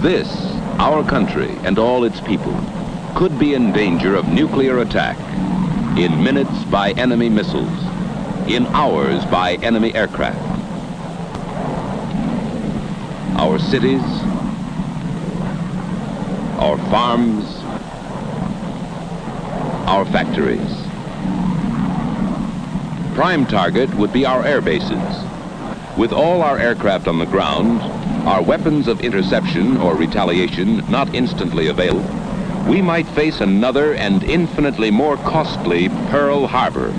This, our country and all its people, could be in danger of nuclear attack in minutes by enemy missiles, in hours by enemy aircraft. Our cities, our farms, our factories. Prime target would be our air bases. With all our aircraft on the ground, our weapons of interception or retaliation not instantly available, we might face another and infinitely more costly Pearl Harbor.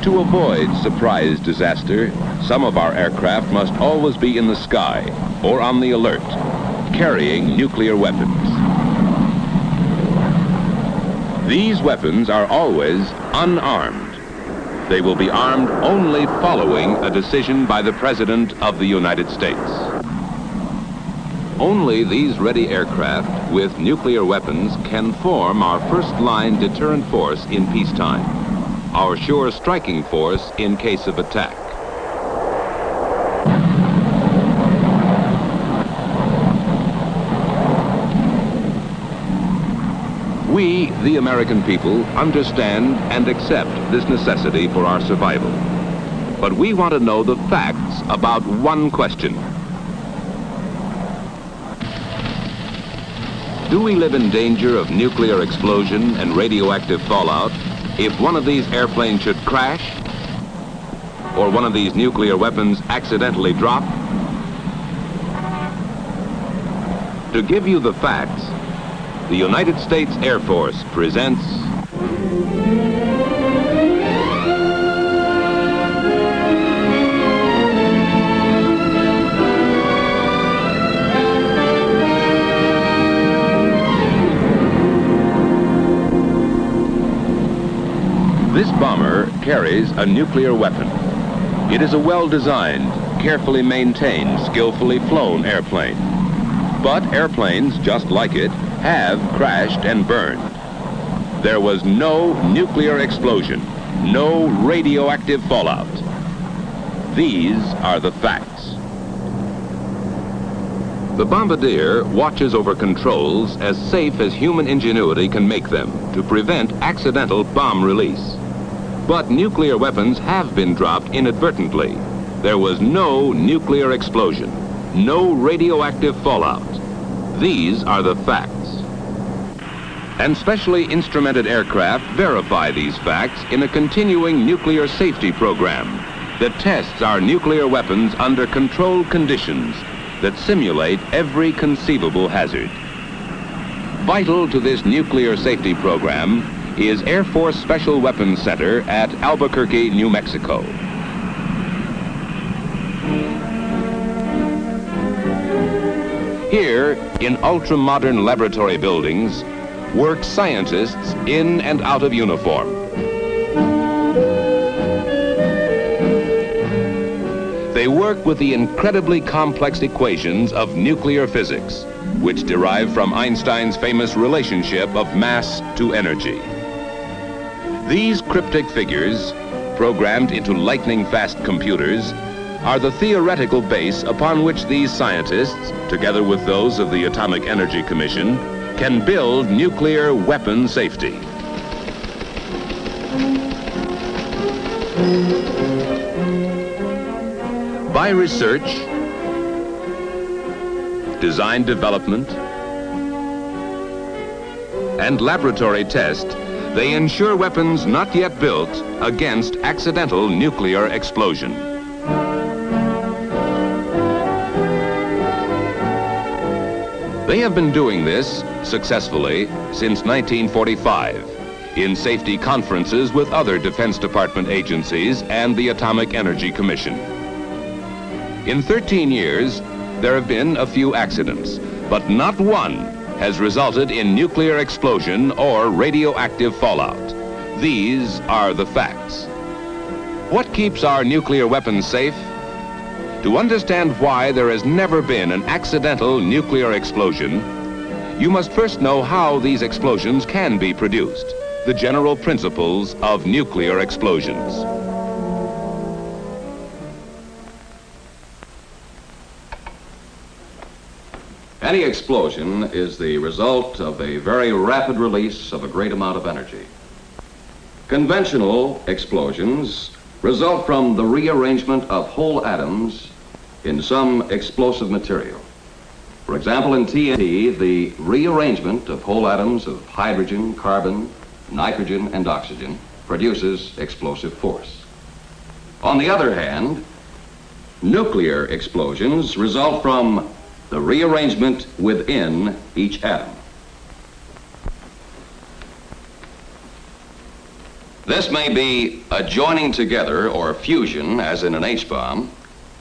To avoid surprise disaster, some of our aircraft must always be in the sky or on the alert, carrying nuclear weapons. These weapons are always unarmed. They will be armed only following a decision by the President of the United States. Only these ready aircraft with nuclear weapons can form our first-line deterrent force in peacetime, our sure striking force in case of attack. We, the American people, understand and accept this necessity for our survival. But we want to know the facts about one question. Do we live in danger of nuclear explosion and radioactive fallout if one of these airplanes should crash, or one of these nuclear weapons accidentally drop? To give you the facts, the United States Air Force presents This bomber carries a nuclear weapon. It is a well-designed, carefully maintained, skillfully flown airplane. But airplanes just like it have crashed and burned. There was no nuclear explosion, no radioactive fallout. These are the facts. The bombardier watches over controls as safe as human ingenuity can make them to prevent accidental bomb release. But nuclear weapons have been dropped inadvertently. There was no nuclear explosion, no radioactive fallout. These are the facts. And specially instrumented aircraft verify these facts in a continuing nuclear safety program that tests our nuclear weapons under controlled conditions that simulate every conceivable hazard. Vital to this nuclear safety program is Air Force Special Weapons Center at Albuquerque, New Mexico. Here, in ultra-modern laboratory buildings, work scientists in and out of uniform. They work with the incredibly complex equations of nuclear physics, which derive from Einstein's famous relationship of mass to energy. These cryptic figures, programmed into lightning-fast computers, are the theoretical base upon which these scientists, together with those of the Atomic Energy Commission, can build nuclear weapon safety. By research, design development, and laboratory test, They ensure weapons not yet built against accidental nuclear explosion. They have been doing this successfully since 1945 in safety conferences with other Defense Department agencies and the Atomic Energy Commission. In 13 years, there have been a few accidents, but not one has resulted in nuclear explosion or radioactive fallout. These are the facts. What keeps our nuclear weapons safe? To understand why there has never been an accidental nuclear explosion, you must first know how these explosions can be produced, the general principles of nuclear explosions. Any explosion is the result of a very rapid release of a great amount of energy. Conventional explosions result from the rearrangement of whole atoms in some explosive material. For example, in TNT, the rearrangement of whole atoms of hydrogen, carbon, nitrogen, and oxygen produces explosive force. On the other hand, nuclear explosions result from the rearrangement within each atom. This may be a joining together or fusion, as in an H-bomb,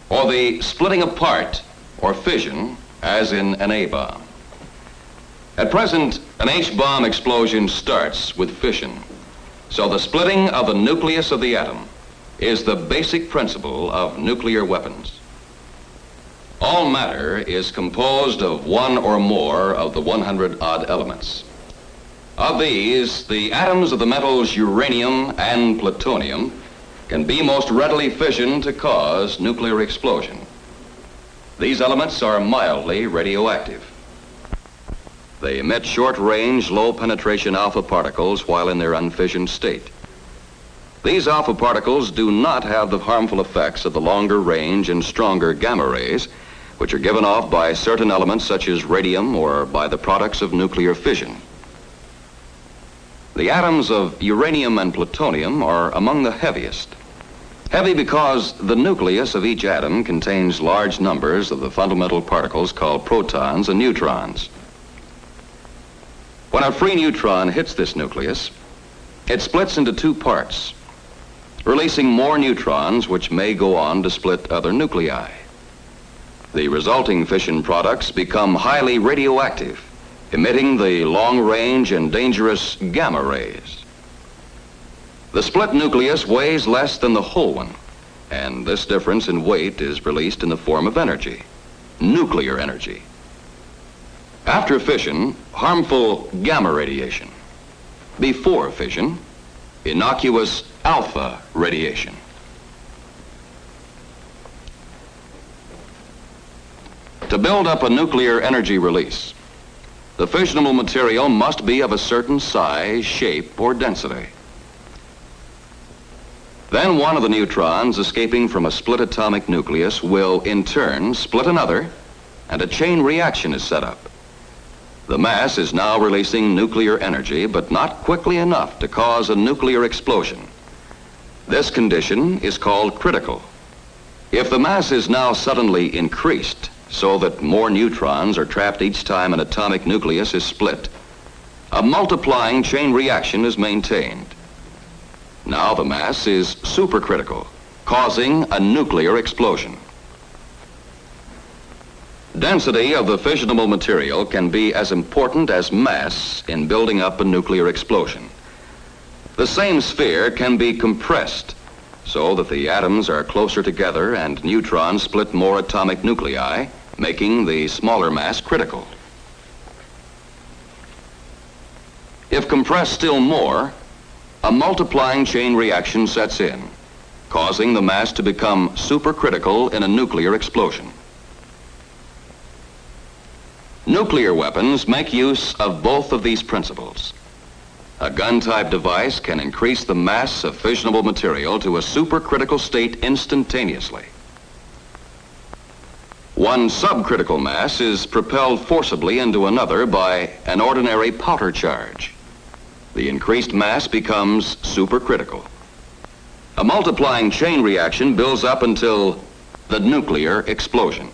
or the splitting apart or fission, as in an A-bomb. At present, an H-bomb explosion starts with fission, so the splitting of the nucleus of the atom is the basic principle of nuclear weapons. All matter is composed of one or more of the 100-odd elements. Of these, the atoms of the metals uranium and plutonium can be most readily fissioned to cause nuclear explosion. These elements are mildly radioactive. They emit short-range, low-penetration alpha particles while in their unfissioned state. These alpha particles do not have the harmful effects of the longer range and stronger gamma rays, which are given off by certain elements such as radium or by the products of nuclear fission. The atoms of uranium and plutonium are among the heaviest. Heavy because the nucleus of each atom contains large numbers of the fundamental particles called protons and neutrons. When a free neutron hits this nucleus, it splits into two parts, releasing more neutrons which may go on to split other nuclei. The resulting fission products become highly radioactive, emitting the long-range and dangerous gamma rays. The split nucleus weighs less than the whole one, and this difference in weight is released in the form of energy, nuclear energy. After fission, harmful gamma radiation. Before fission, innocuous alpha radiation. To build up a nuclear energy release, the fissionable material must be of a certain size, shape, or density. Then one of the neutrons escaping from a split atomic nucleus will, in turn, split another, and a chain reaction is set up. The mass is now releasing nuclear energy, but not quickly enough to cause a nuclear explosion. This condition is called critical. If the mass is now suddenly increased, so that more neutrons are trapped each time an atomic nucleus is split, a multiplying chain reaction is maintained. Now the mass is supercritical, causing a nuclear explosion. Density of the fissionable material can be as important as mass in building up a nuclear explosion. The same sphere can be compressed so that the atoms are closer together and neutrons split more atomic nuclei, making the smaller mass critical. If compressed still more, a multiplying chain reaction sets in, causing the mass to become supercritical in a nuclear explosion. Nuclear weapons make use of both of these principles. A gun-type device can increase the mass of fissionable material to a supercritical state instantaneously. One subcritical mass is propelled forcibly into another by an ordinary powder charge. The increased mass becomes supercritical. A multiplying chain reaction builds up until the nuclear explosion.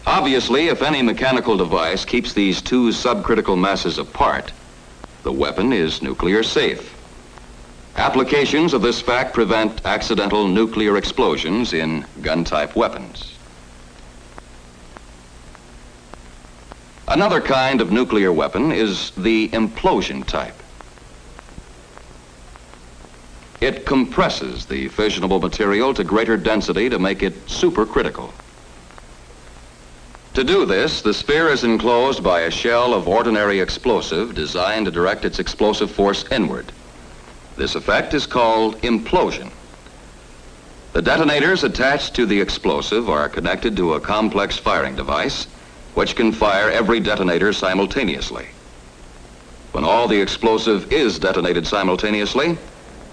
Obviously, if any mechanical device keeps these two subcritical masses apart, the weapon is nuclear safe. Applications of this fact prevent accidental nuclear explosions in gun-type weapons. Another kind of nuclear weapon is the implosion type. It compresses the fissionable material to greater density to make it supercritical. To do this, the sphere is enclosed by a shell of ordinary explosive designed to direct its explosive force inward. This effect is called implosion. The detonators attached to the explosive are connected to a complex firing device which can fire every detonator simultaneously. When all the explosive is detonated simultaneously,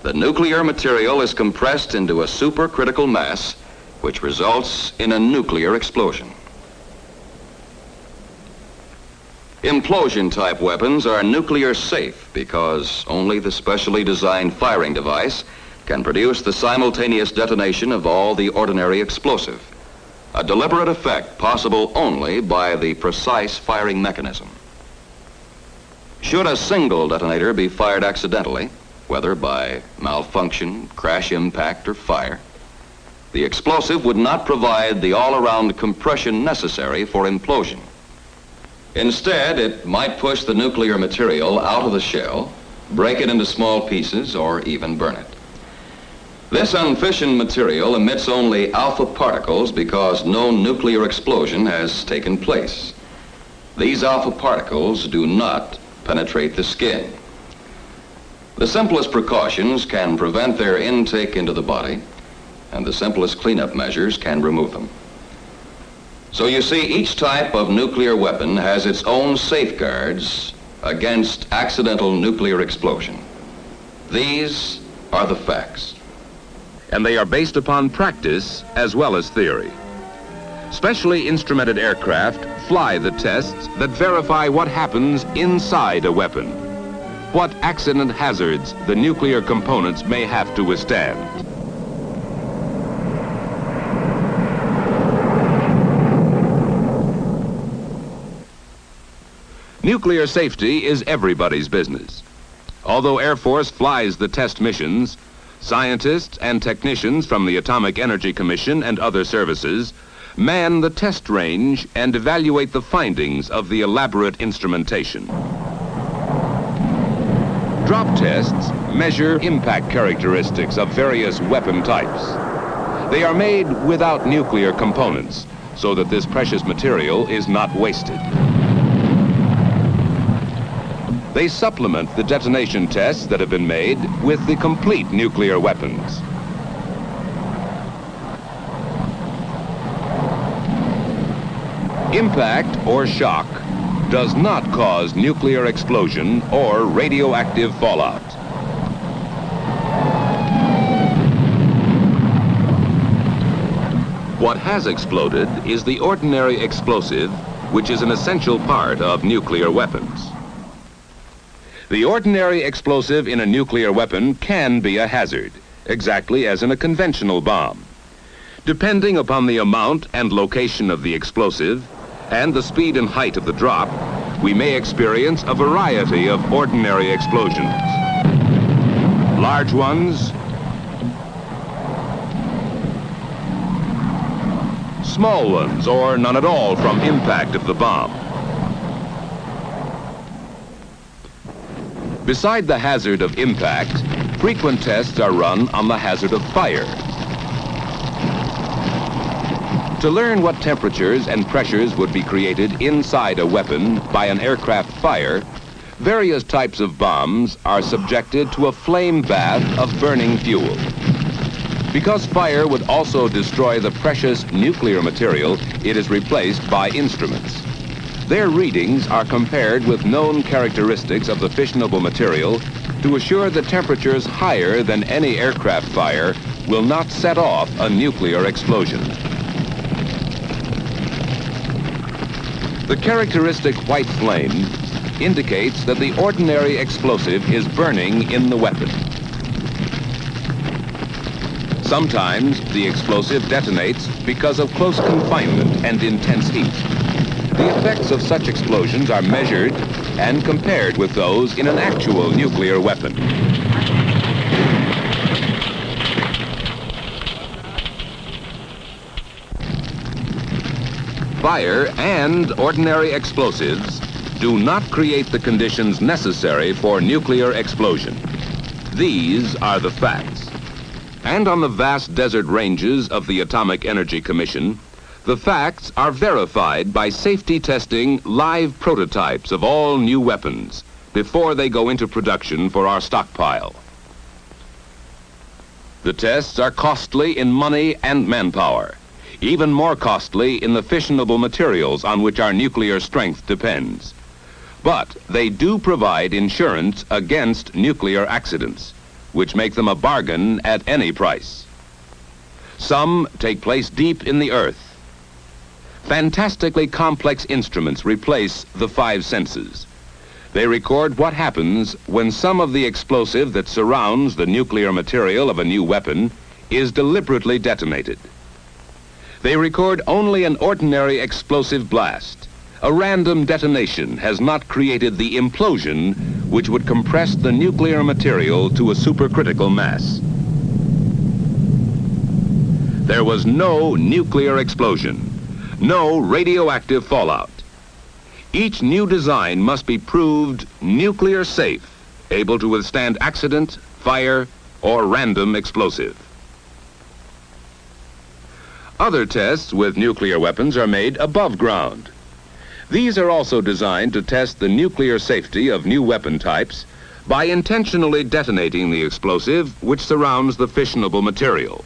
the nuclear material is compressed into a supercritical mass, which results in a nuclear explosion. Implosion-type weapons are nuclear safe because only the specially designed firing device can produce the simultaneous detonation of all the ordinary explosive, a deliberate effect possible only by the precise firing mechanism. Should a single detonator be fired accidentally, whether by malfunction, crash impact, or fire, the explosive would not provide the all-around compression necessary for implosion. Instead, it might push the nuclear material out of the shell, break it into small pieces, or even burn it. This unfissioned material emits only alpha particles because no nuclear explosion has taken place. These alpha particles do not penetrate the skin. The simplest precautions can prevent their intake into the body, and the simplest cleanup measures can remove them. So you see, each type of nuclear weapon has its own safeguards against accidental nuclear explosion. These are the facts. And they are based upon practice as well as theory. Specially instrumented aircraft fly the tests that verify what happens inside a weapon, what accident hazards the nuclear components may have to withstand. Nuclear safety is everybody's business. Although Air Force flies the test missions, scientists and technicians from the Atomic Energy Commission and other services man the test range and evaluate the findings of the elaborate instrumentation. Drop tests measure impact characteristics of various weapon types. They are made without nuclear components so that this precious material is not wasted. They supplement the detonation tests that have been made with the complete nuclear weapons. Impact or shock does not cause nuclear explosion or radioactive fallout. What has exploded is the ordinary explosive, which is an essential part of nuclear weapons. The ordinary explosive in a nuclear weapon can be a hazard, exactly as in a conventional bomb. Depending upon the amount and location of the explosive and the speed and height of the drop, we may experience a variety of ordinary explosions. Large ones, small ones, or none at all from impact of the bomb. Beside the hazard of impact, frequent tests are run on the hazard of fire. To learn what temperatures and pressures would be created inside a weapon by an aircraft fire, various types of bombs are subjected to a flame bath of burning fuel. Because fire would also destroy the precious nuclear material, it is replaced by instruments. Their readings are compared with known characteristics of the fissionable material to assure that temperatures higher than any aircraft fire will not set off a nuclear explosion. The characteristic white flame indicates that the ordinary explosive is burning in the weapon. Sometimes the explosive detonates because of close confinement and intense heat. The effects of such explosions are measured and compared with those in an actual nuclear weapon. Fire and ordinary explosives do not create the conditions necessary for nuclear explosion. These are the facts. And on the vast desert ranges of the Atomic Energy Commission, the facts are verified by safety testing live prototypes of all new weapons before they go into production for our stockpile. The tests are costly in money and manpower, even more costly in the fissionable materials on which our nuclear strength depends. But they do provide insurance against nuclear accidents, which make them a bargain at any price. Some take place deep in the earth. Fantastically complex instruments replace the five senses. They record what happens when some of the explosive that surrounds the nuclear material of a new weapon is deliberately detonated. They record only an ordinary explosive blast. A random detonation has not created the implosion which would compress the nuclear material to a supercritical mass. There was no nuclear explosion, no radioactive fallout. Each new design must be proved nuclear safe, able to withstand accident, fire, or random explosive. Other tests with nuclear weapons are made above ground. These are also designed to test the nuclear safety of new weapon types by intentionally detonating the explosive which surrounds the fissionable material.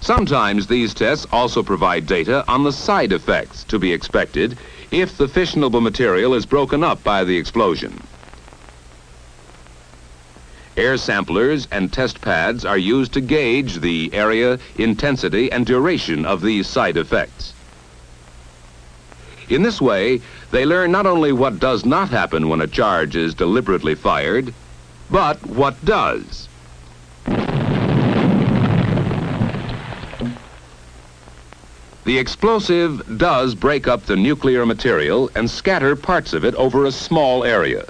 Sometimes these tests also provide data on the side effects to be expected if the fissionable material is broken up by the explosion. Air samplers and test pads are used to gauge the area, intensity, and duration of these side effects. In this way, they learn not only what does not happen when a charge is deliberately fired, but what does. The explosive does break up the nuclear material and scatter parts of it over a small area.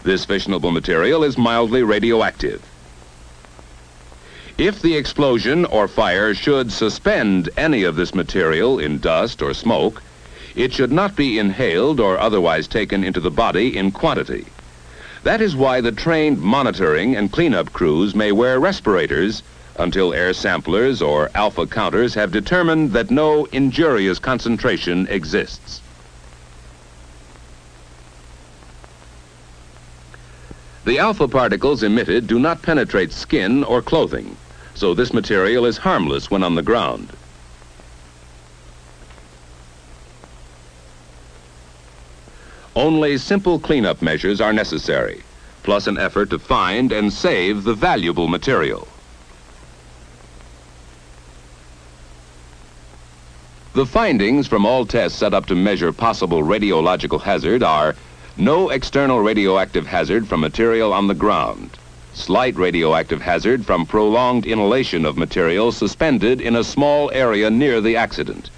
This fissionable material is mildly radioactive. If the explosion or fire should suspend any of this material in dust or smoke, it should not be inhaled or otherwise taken into the body in quantity. That is why the trained monitoring and cleanup crews may wear respirators until air samplers or alpha counters have determined that no injurious concentration exists. The alpha particles emitted do not penetrate skin or clothing, so this material is harmless when on the ground. Only simple cleanup measures are necessary, plus an effort to find and save the valuable material. The findings from all tests set up to measure possible radiological hazard are no external radioactive hazard from material on the ground, slight radioactive hazard from prolonged inhalation of material suspended in a small area near the accident,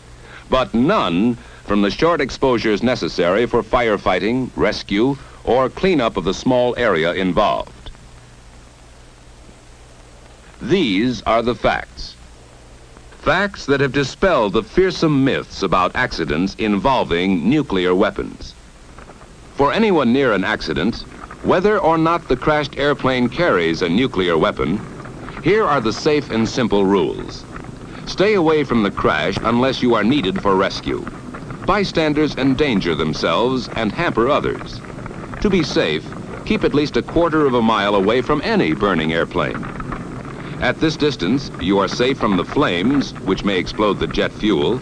but none from the short exposures necessary for firefighting, rescue, or cleanup of the small area involved. These are the facts. Facts that have dispelled the fearsome myths about accidents involving nuclear weapons. For anyone near an accident, whether or not the crashed airplane carries a nuclear weapon, here are the safe and simple rules. Stay away from the crash unless you are needed for rescue. Bystanders endanger themselves and hamper others. To be safe, keep at least a quarter of a mile away from any burning airplane. At this distance, you are safe from the flames, which may explode the jet fuel,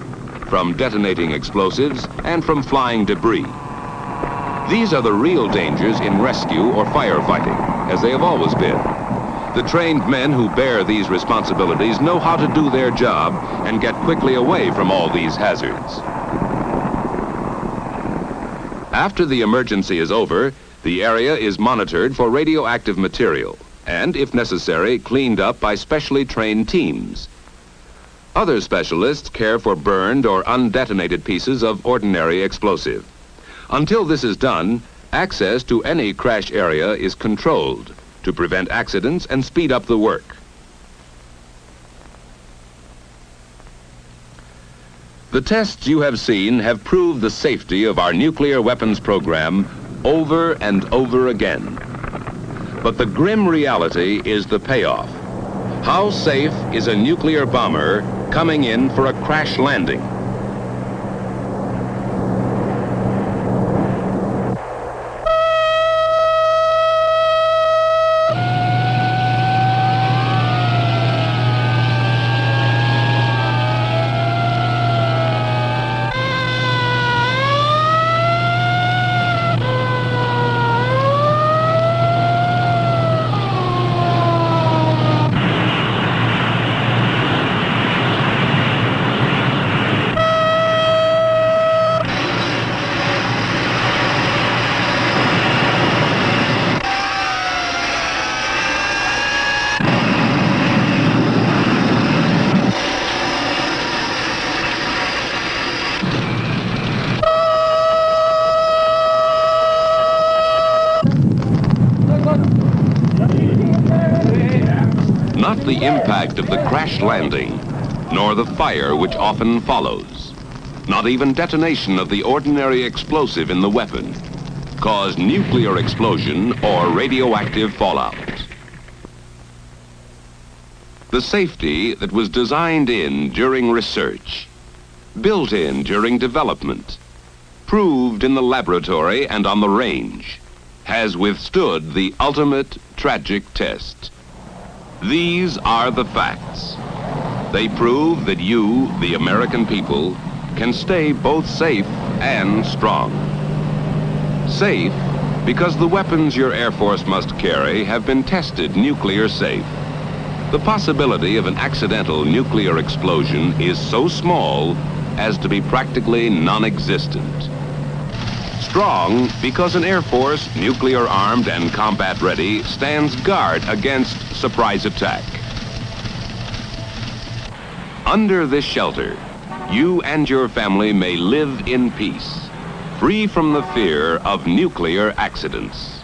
from detonating explosives, and from flying debris. These are the real dangers in rescue or firefighting, as they have always been. The trained men who bear these responsibilities know how to do their job and get quickly away from all these hazards. After the emergency is over, the area is monitored for radioactive material and, if necessary, cleaned up by specially trained teams. Other specialists care for burned or undetonated pieces of ordinary explosive. Until this is done, access to any crash area is controlled to prevent accidents and speed up the work. The tests you have seen have proved the safety of our nuclear weapons program over and over again. But the grim reality is the payoff. How safe is a nuclear bomber coming in for a crash landing? Not the impact of the crash landing, nor the fire which often follows, not even detonation of the ordinary explosive in the weapon, cause nuclear explosion or radioactive fallout. The safety that was designed in during research, built in during development, proved in the laboratory and on the range, has withstood the ultimate tragic test. These are the facts. They prove that you, the American people, can stay both safe and strong. Safe because the weapons your Air Force must carry have been tested nuclear safe. The possibility of an accidental nuclear explosion is so small as to be practically non-existent. Strong because an Air Force, nuclear armed and combat ready, stands guard against surprise attack. Under this shelter, you and your family may live in peace, free from the fear of nuclear accidents.